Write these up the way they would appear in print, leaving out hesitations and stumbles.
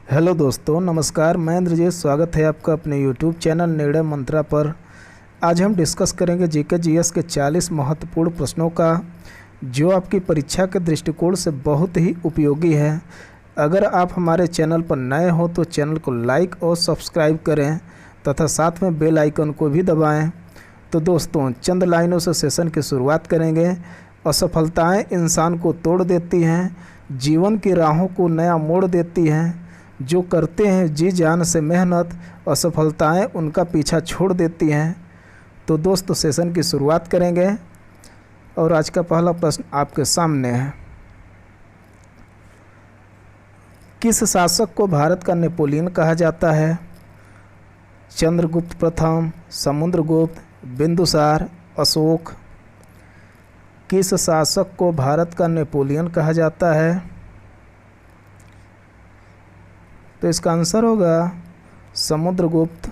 Hello दोस्तों, नमस्कार। मैं इंद्रजीत, स्वागत है आपका अपने यूट्यूब चैनल निर्णय मंत्रा पर। आज हम डिस्कस करेंगे जीके जीएस के 40 महत्वपूर्ण प्रश्नों का, जो आपकी परीक्षा के दृष्टिकोण से बहुत ही उपयोगी है। अगर आप हमारे चैनल पर नए हो तो चैनल को लाइक और सब्सक्राइब करें तथा साथ में बेल आइकन को भी दबाएं। तो दोस्तों, चंद लाइनों से सेशन की शुरुआत करेंगे। असफलताएं इंसान को तोड़ देती हैं, जीवन की राहों को नया मोड़ देती हैं। जो करते हैं जी जान से मेहनत, असफलताएं उनका पीछा छोड़ देती हैं। तो दोस्तों, सेशन की शुरुआत करेंगे और आज का पहला प्रश्न आपके सामने है। किस शासक को भारत का नेपोलियन कहा जाता है? चंद्रगुप्त प्रथम, समुद्रगुप्त, बिंदुसार, अशोक। किस शासक को भारत का नेपोलियन कहा जाता है? तो इसका आंसर होगा समुद्रगुप्त।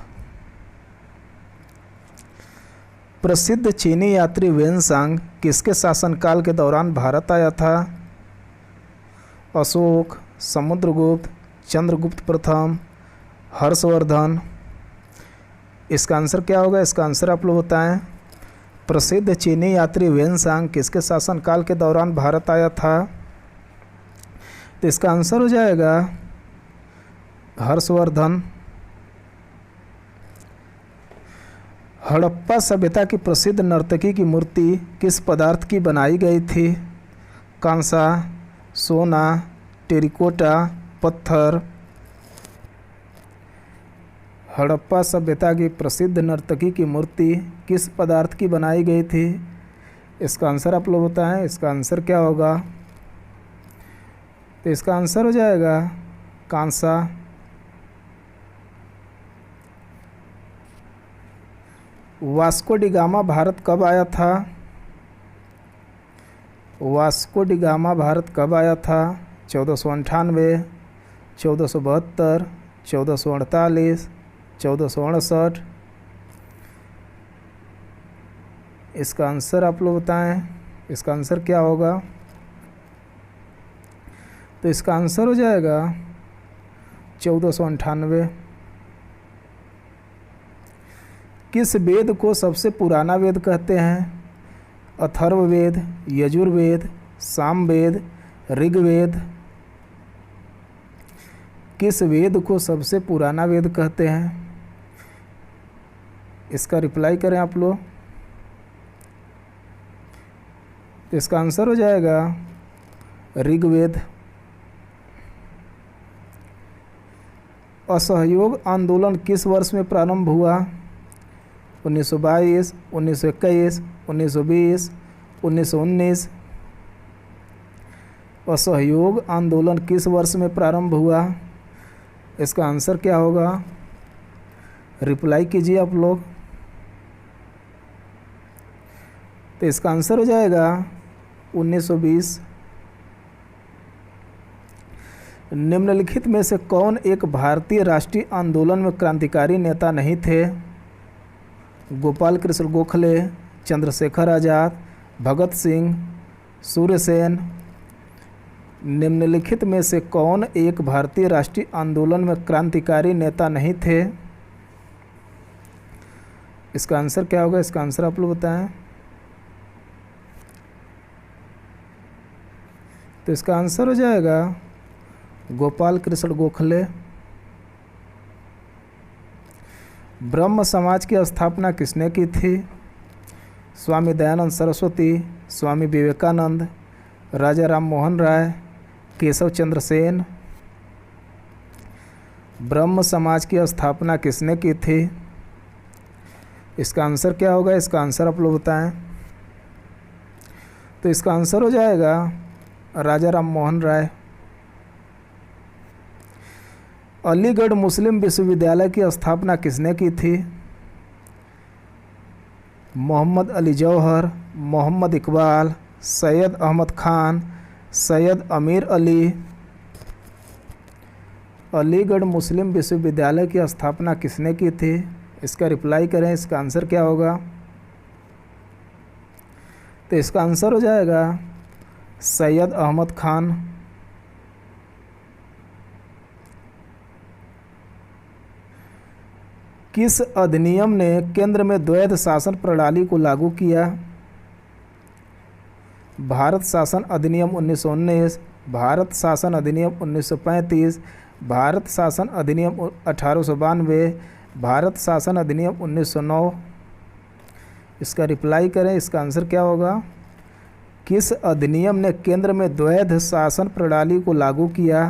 प्रसिद्ध चीनी यात्री वेनसांग किसके शासनकाल के दौरान भारत आया था? अशोक, समुद्रगुप्त, चंद्रगुप्त प्रथम, हर्षवर्धन। इसका आंसर क्या होगा? इसका आंसर आप लोग बताएं। प्रसिद्ध चीनी यात्री वेनसांग किसके शासनकाल के दौरान भारत आया था? तो इसका आंसर हो जाएगा हर्षवर्धन। हड़प्पा सभ्यता की प्रसिद्ध नर्तकी की मूर्ति किस पदार्थ की बनाई गई थी? कांसा, सोना, टेरिकोटा, पत्थर। हड़प्पा सभ्यता की प्रसिद्ध नर्तकी की मूर्ति किस पदार्थ की बनाई गई थी? इसका आंसर आप लोग बताएं। इसका आंसर क्या होगा? तो इसका आंसर हो जाएगा कांसा। वास्को डी गामा भारत कब आया था? वास्को डी गामा भारत कब आया था? 1498, 1472, 1448, 1468। इसका आंसर आप लोग बताएं। इसका आंसर क्या होगा? तो इसका आंसर हो जाएगा 1498। किस वेद को सबसे पुराना वेद कहते हैं? अथर्ववेद, यजुर्वेद, सामवेद, ऋग्वेद। किस वेद को सबसे पुराना वेद कहते हैं? इसका रिप्लाई करें आप लोग। तो इसका आंसर हो जाएगा ऋग्वेद। असहयोग आंदोलन किस वर्ष में प्रारंभ हुआ? 1922, 1921, 1920, 1919। असहयोग आंदोलन किस वर्ष में प्रारंभ हुआ? इसका आंसर क्या होगा? रिप्लाई कीजिए आप लोग। तो इसका आंसर हो जाएगा 1920। निम्नलिखित में से कौन एक भारतीय राष्ट्रीय आंदोलन में क्रांतिकारी नेता नहीं थे? गोपाल कृष्ण गोखले, चंद्रशेखर आज़ाद, भगत सिंह, सूर्यसेन। निम्नलिखित में से कौन एक भारतीय राष्ट्रीय आंदोलन में क्रांतिकारी नेता नहीं थे? इसका आंसर क्या होगा? इसका आंसर आप लोग बताएं। तो इसका आंसर हो जाएगा गोपाल कृष्ण गोखले। ब्रह्म समाज की स्थापना किसने की थी? स्वामी दयानंद सरस्वती, स्वामी विवेकानंद, राजा राम मोहन राय, केशव चंद्र सेन। ब्रह्म समाज की स्थापना किसने की थी? इसका आंसर क्या होगा? इसका आंसर आप लोग बताएं। तो इसका आंसर हो जाएगा राजा राम मोहन राय। अलीगढ़ मुस्लिम विश्वविद्यालय की स्थापना किसने की थी? मोहम्मद अली जौहर, मोहम्मद इकबाल, सैयद अहमद खान, सैयद अमीर अली। अलीगढ़ मुस्लिम विश्वविद्यालय की स्थापना किसने की थी? इसका रिप्लाई करें। इसका आंसर क्या होगा? तो इसका आंसर हो जाएगा सैयद अहमद खान। किस अधिनियम ने केंद्र में द्वैध शासन प्रणाली को लागू किया? भारत शासन अधिनियम 1919, भारत शासन अधिनियम 1935, भारत शासन अधिनियम 1892, भारत शासन अधिनियम 1909। इसका रिप्लाई करें, इसका आंसर क्या होगा? किस अधिनियम ने केंद्र में द्वैध शासन प्रणाली को लागू किया?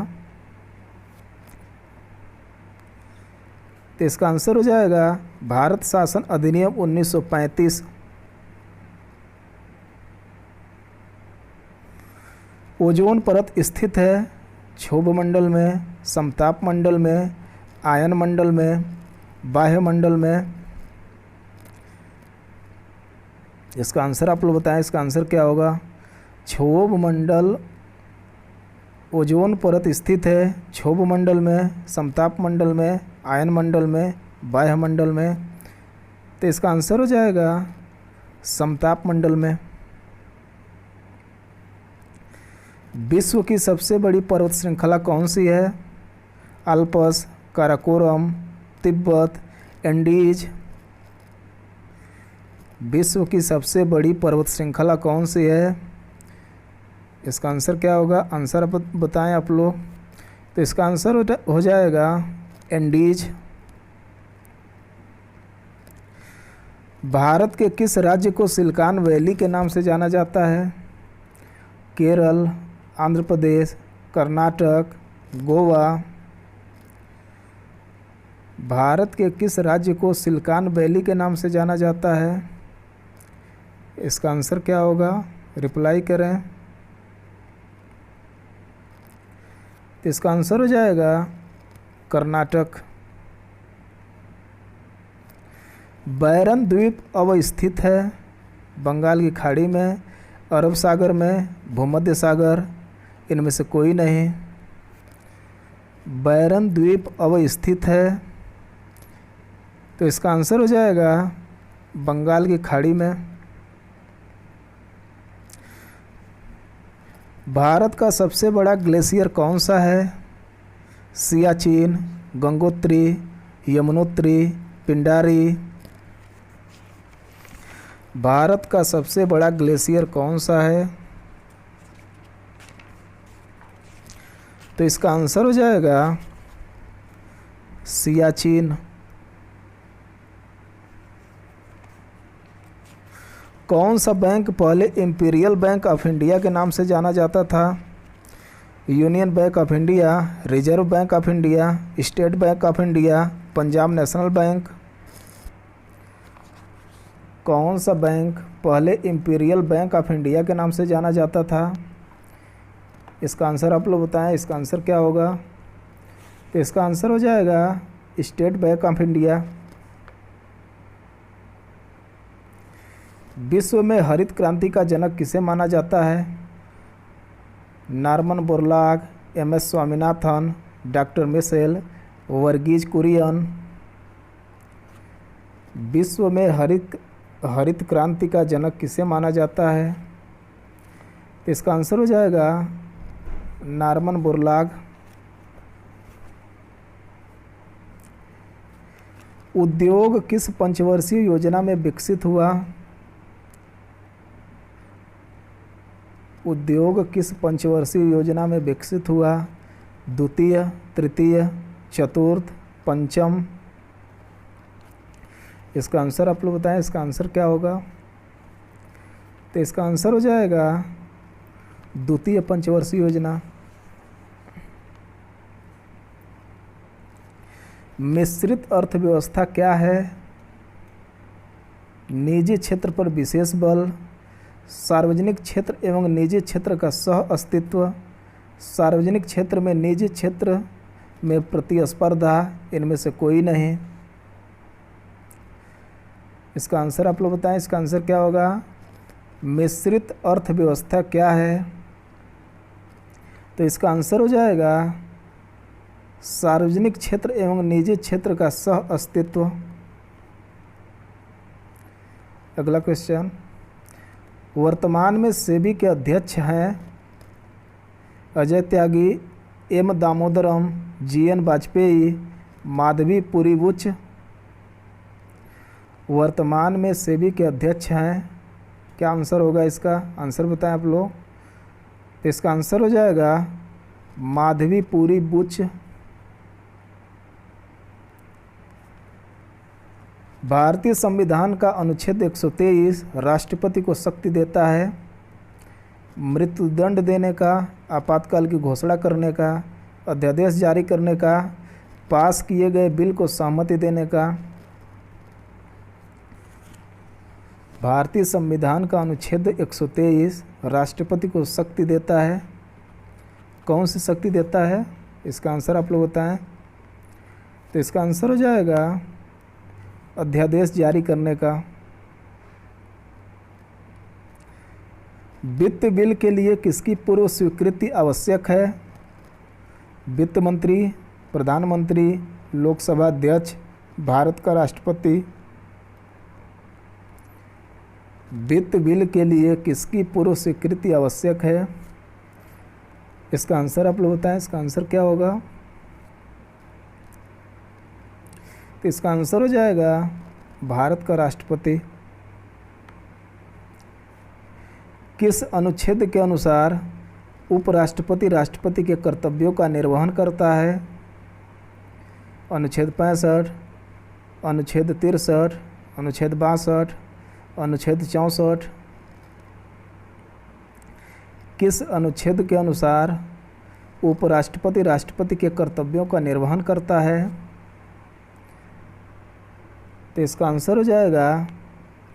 तो इसका आंसर हो जाएगा भारत शासन अधिनियम 1935। ओजोन परत स्थित है क्षोभ मंडल में, समताप मंडल में, आयन मंडल में, बाह्य मंडल में। इसका आंसर आप लोग बताएं, इसका आंसर क्या होगा? क्षोभ मंडल, ओजोन परत स्थित है क्षोभ मंडल में, समताप मंडल में, आयन मंडल में, बाह्य मंडल में। तो इसका आंसर हो जाएगा समताप मंडल में। विश्व की सबसे बड़ी पर्वत श्रृंखला कौन सी है? Alps, Karakoram, Tibet, Andes. विश्व की सबसे बड़ी पर्वत श्रृंखला कौन सी है? इसका आंसर क्या होगा? आंसर बताएं आप लोग। तो इसका आंसर हो जाएगा एंडीज। भारत के किस राज्य को सिलिकॉन वैली के नाम से जाना जाता है? केरल, आंध्र प्रदेश, कर्नाटक, गोवा। भारत के किस राज्य को सिलिकॉन वैली के नाम से जाना जाता है? इसका आंसर क्या होगा? रिप्लाई करें। तो इसका आंसर हो जाएगा कर्नाटक। बैरन द्वीप अवस्थित है बंगाल की खाड़ी में, अरब सागर में, भूमध्य सागर। इनमें से कोई नहीं। बैरन द्वीप अवस्थित है, तो इसका आंसर हो जाएगा बंगाल की खाड़ी में। भारत का सबसे बड़ा ग्लेशियर कौन सा है? सियाचिन, गंगोत्री, यमुनोत्री, पिंडारी। भारत का सबसे बड़ा ग्लेशियर कौन सा है? तो इसका आंसर हो जाएगा सियाचिन। कौन सा बैंक पहले इंपीरियल बैंक ऑफ इंडिया के नाम से जाना जाता था? Union bank of India, reserve bank of India, state bank of India, Punjab national bank. कौन सा बैंक पहले इंपीरियल बैंक ऑफ इंडिया के नाम से जाना जाता था? इसका आंसर आप लोग बताएं, इसका आंसर क्या होगा? तो इसका आंसर हो जाएगा स्टेट बैंक ऑफ इंडिया। विश्व में हरित क्रांति का जनक किसे माना जाता है? Norman Borlaug, MS. Swaminathan, doctor Mitchell, Verghese Kurien. विश्व में हरित क्रांति का जनक किसे माना जाता है? तो इसका आंसर हो जाएगा नॉर्मन बोरलॉग। उद्योग किस पंचवर्षीय योजना में विकसित हुआ? उद्योग किस पंचवर्षीय योजना में विकसित हुआ? द्वितीय, तृतीय, चतुर्थ, पंचम। इसका आंसर आप लोग बताएं, इसका आंसर क्या होगा? तो इसका आंसर हो जाएगा द्वितीय पंचवर्षीय योजना। मिश्रित अर्थव्यवस्था क्या है? निजी क्षेत्र पर विशेष बल, सार्वजनिक क्षेत्र एवं निजी क्षेत्र का सह अस्तित्व, सार्वजनिक क्षेत्र में निजी क्षेत्र में प्रतिस्पर्धा। इनमें से कोई नहीं। इसका आंसर आप लोग बताएं, इसका आंसर क्या होगा? मिश्रित अर्थव्यवस्था क्या है? तो इसका आंसर हो जाएगा सार्वजनिक क्षेत्र एवं निजी क्षेत्र का सह अस्तित्व। अगला क्वेश्चन, वर्तमान में सेबी के अध्यक्ष हैं अजय त्यागी, एम दामोदरम, जी.एन. वाजपेयी, माधवी पुरी बुच। वर्तमान में सेबी के अध्यक्ष हैं। क्या आंसर होगा इसका? आंसर बताएं आप लोग। तो इसका आंसर हो जाएगा माधवीपुरी बुच। भारतीय संविधान का अनुच्छेद 123 राष्ट्रपति को शक्ति देता है मृत्युदंड देने का, आपातकाल की घोषणा करने का, अध्यादेश जारी करने का, पास किए गए बिल को सहमति देने का। भारतीय संविधान का अनुच्छेद 123 राष्ट्रपति को शक्ति देता है। कौन सी शक्ति देता है? इसका आंसर आप लोग बताएं। तो इसका आंसर हो जाएगा अध्यादेश जारी करने का। वित्त बिल के लिए किसकी पूर्व स्वीकृति आवश्यक है? वित्त मंत्री, प्रधानमंत्री, लोकसभा अध्यक्ष, भारत का राष्ट्रपति। वित्त बिल के लिए किसकी पूर्व स्वीकृति आवश्यक है? इसका आंसर आप लोग बताएं। इसका आंसर क्या होगा? तो इसका आंसर हो जाएगा भारत का राष्ट्रपति। किस अनुच्छेद के अनुसार उपराष्ट्रपति राष्ट्रपति के कर्तव्यों का निर्वहन करता है? अनुच्छेद 65, अनुच्छेद 63, अनुच्छेद 62, अनुच्छेद 64। किस अनुच्छेद के अनुसार उपराष्ट्रपति राष्ट्रपति के कर्तव्यों का निर्वहन करता है? तो इसका आंसर हो जाएगा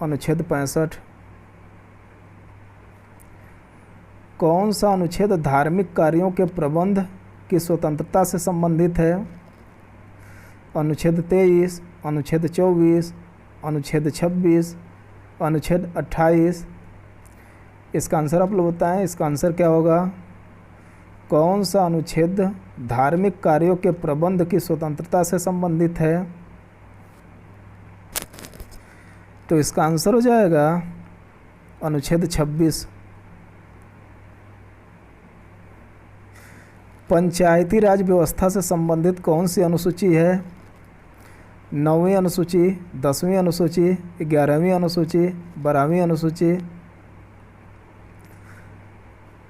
अनुच्छेद 65। कौन सा अनुच्छेद धार्मिक कार्यों के प्रबंध की स्वतंत्रता से संबंधित है? अनुच्छेद 23, अनुच्छेद 24, अनुच्छेद 26, अनुच्छेद 28। इसका आंसर आप लोग बताएं। इसका आंसर क्या होगा? कौन सा अनुच्छेद धार्मिक कार्यों के प्रबंध की स्वतंत्रता से संबंधित है? तो इसका आंसर हो जाएगा अनुच्छेद 26। पंचायती राज व्यवस्था से संबंधित कौन सी अनुसूची है? 9वीं अनुसूची, 10वीं अनुसूची, 11वीं अनुसूची, 12वीं अनुसूची।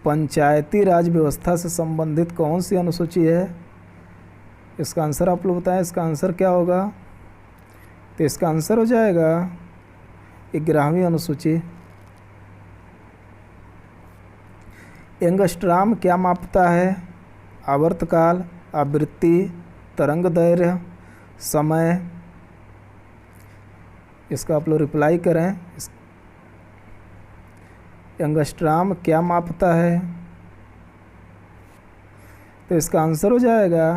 पंचायती राज व्यवस्था से संबंधित कौन सी अनुसूची है? इसका आंसर आप लोग बताएं। इसका आंसर क्या होगा? तो इसका आंसर हो जाएगा 11वीं अनुसूची। एंगस्ट्राम क्या मापता है? आवर्तकाल, आवृत्ति, तरंग दैर्घ्य, समय। इसका आप लोग रिप्लाई करें। एंगस्ट्राम क्या मापता है? तो इसका आंसर हो जाएगा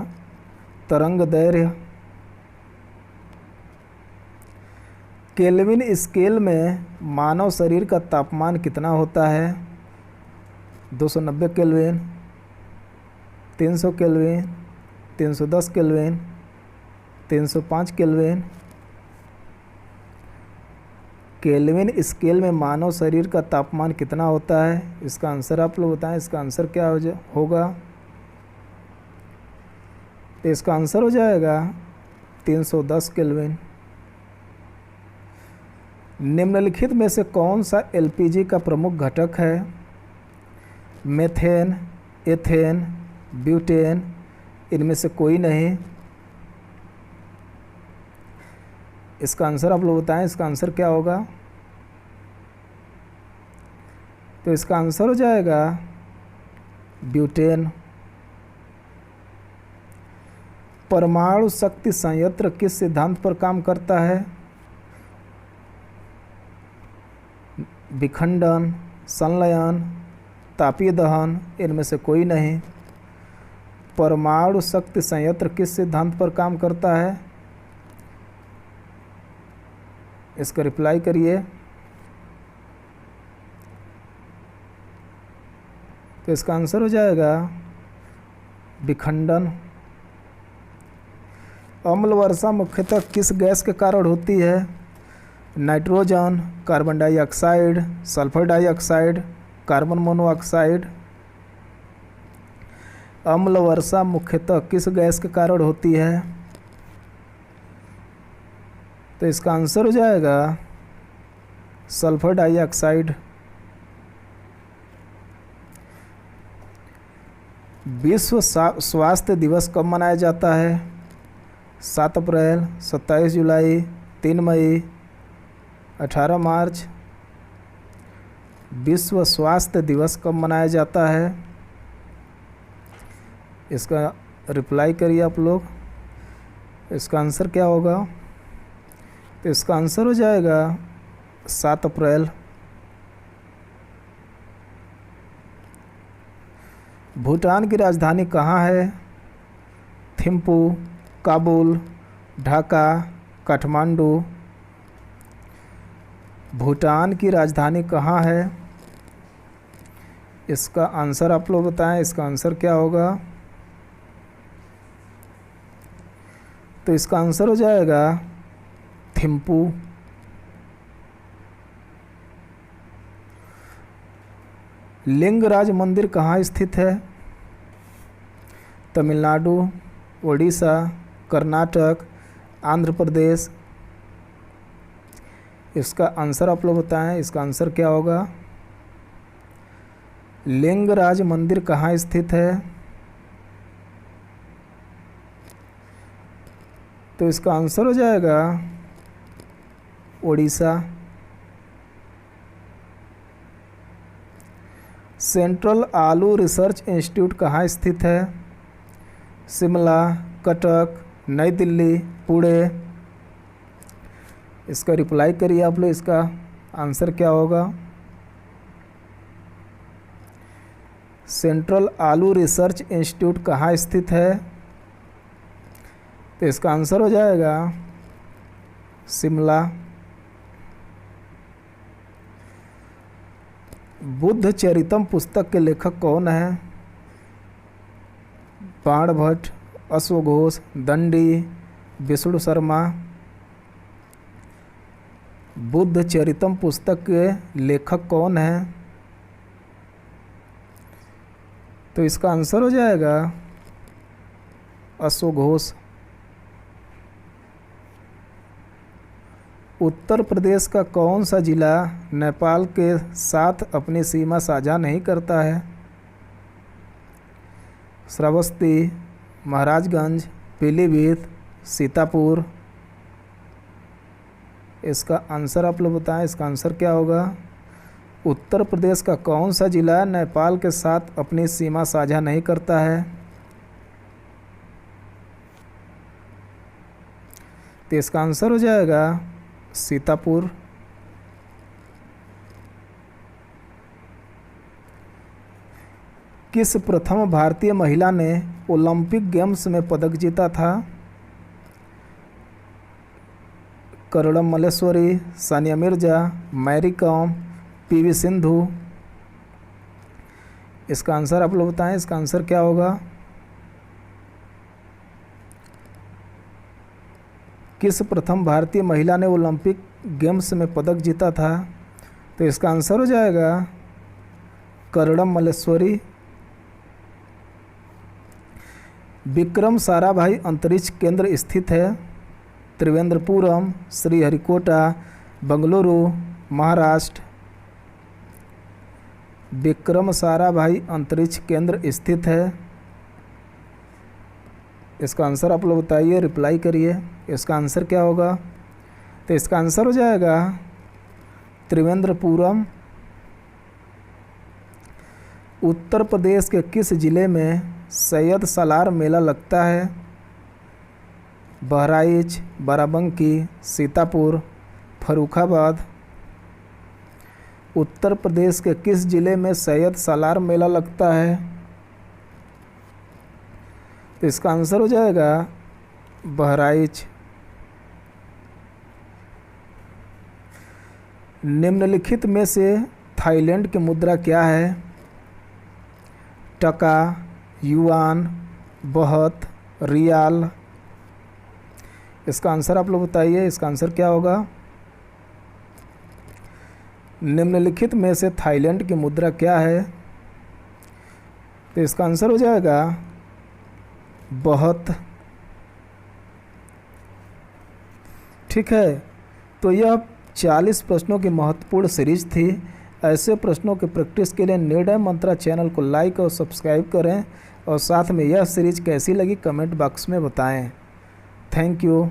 तरंग दैर्घ्य। केल्विन स्केल में मानव शरीर का तापमान कितना होता है? 290 kelvin, 300 kelvin, 310 kelvin, 305 kelvin. Kelvin scale में मानव शरीर का तापमान कितना होता है? इसका आंसर आप लोग बताएं। इसका आंसर क्या होगा? तो इसका आंसर हो जाएगा 310 केल्विन। निम्नलिखित में से कौन सा एलपीजी का प्रमुख घटक है? Methane, ethane, butane. इनमें से कोई नहीं। इसका आंसर आप लोग बताएं। इसका आंसर क्या होगा? तो इसका आंसर हो जाएगा ब्यूटेन। परमाणु शक्ति संयंत्र किस सिद्धांत पर काम करता है? विखंडन, संलयन, तापीय दहन। इनमें से कोई नहीं। परमाणु शक्ति संयंत्र किस सिद्धांत पर काम करता है? इसका रिप्लाई करिए। तो इसका आंसर हो जाएगा विखंडन। अम्ल वर्षा मुख्यतः किस गैस के कारण होती है? Nitrogen, carbon dioxide, sulphur dioxide, carbon monoxide. अम्ल वर्षा मुख्यतः किस गैस के कारण होती है? तो इसका आंसर हो जाएगा सल्फर डाइऑक्साइड। विश्व स्वास्थ्य दिवस कब मनाया जाता है? 7 अप्रैल, 27 जुलाई, 3 मई, 18 मार्च। विश्व स्वास्थ्य दिवस कब मनाया जाता है? इसका रिप्लाई करिए आप लोग। इसका आंसर क्या होगा? तो इसका आंसर हो जाएगा 7 अप्रैल। भूटान की राजधानी कहाँ है? थिम्पू, काबुल, ढाका, काठमांडू। भूटान की राजधानी कहाँ है? इसका आंसर आप लोग बताएं। इसका आंसर क्या होगा? तो इसका आंसर हो जाएगा थिम्पू। लिंगराज मंदिर कहाँ स्थित है? तमिलनाडु, उड़ीसा, कर्नाटक, आंध्र प्रदेश। इसका आंसर आप लोग बताएं। इसका आंसर क्या होगा? लिंगराज मंदिर कहाँ स्थित है? तो इसका आंसर हो जाएगा उड़ीसा। सेंट्रल आलू रिसर्च इंस्टीट्यूट कहाँ स्थित है? शिमला, कटक, नई दिल्ली, पुणे। इसका रिप्लाई करिए आप लोग। इसका आंसर क्या होगा? सेंट्रल आलू रिसर्च इंस्टीट्यूट कहाँ स्थित है? तो इसका आंसर हो जाएगा शिमला। बुद्ध चरितम पुस्तक के लेखक कौन है? बाणभट्ट, अश्वघोष, दंडी, विष्णु शर्मा। बुद्ध चरितम पुस्तक के लेखक कौन है? तो इसका आंसर हो जाएगा अश्वघोष। उत्तर प्रदेश का कौन सा जिला नेपाल के साथ अपनी सीमा साझा नहीं करता है? श्रावस्ती, महाराजगंज, पीलीभीत, सीतापुर। इसका आंसर आप लोग बताएं। इसका आंसर क्या होगा? उत्तर प्रदेश का कौन सा जिला नेपाल के साथ अपनी सीमा साझा नहीं करता है? तो इसका आंसर हो जाएगा सीतापुर। किस प्रथम भारतीय महिला ने ओलंपिक गेम्स में पदक जीता था? करुणम मल्लेश्वरी, सानिया मिर्जा, मैरी कॉम, पीवी सिंधु। इसका आंसर आप लोग बताएं। इसका आंसर क्या होगा? किस प्रथम भारतीय महिला ने ओलंपिक गेम्स में पदक जीता था? तो इसका आंसर हो जाएगा करुणम मल्लेश्वरी। विक्रम साराभाई अंतरिक्ष केंद्र स्थित है? त्रिवेंद्रपुरम, श्रीहरिकोटा, बेंगलुरु, महाराष्ट्र। विक्रम साराभाई अंतरिक्ष केंद्र स्थित है। इसका आंसर आप लोग बताइए, रिप्लाई करिए। इसका आंसर क्या होगा? तो इसका आंसर हो जाएगा त्रिवेंद्रपुरम। उत्तर प्रदेश के किस जिले में सैयद सालार मेला लगता है? बहराइच, बाराबंकी, सीतापुर, फर्रुखाबाद। उत्तर प्रदेश के किस जिले में सैयद सालार मेला लगता है? तो इसका आंसर हो जाएगा बहराइच। निम्नलिखित में से थाईलैंड की मुद्रा क्या है? टका, युआन, बहत, रियाल। इसका आंसर आप लोग बताइए। इसका आंसर क्या होगा? निम्नलिखित में से थाईलैंड की मुद्रा क्या है? तो इसका आंसर हो जाएगा बहत। ठीक है, तो यह 40 प्रश्नों की महत्वपूर्ण सीरीज थी। ऐसे प्रश्नों की प्रैक्टिस के लिए निर्णय मंत्रा चैनल को लाइक और सब्सक्राइब करें और साथ में यह सीरीज कैसी लगी कमेंट बॉक्स में बताएं। Thank you.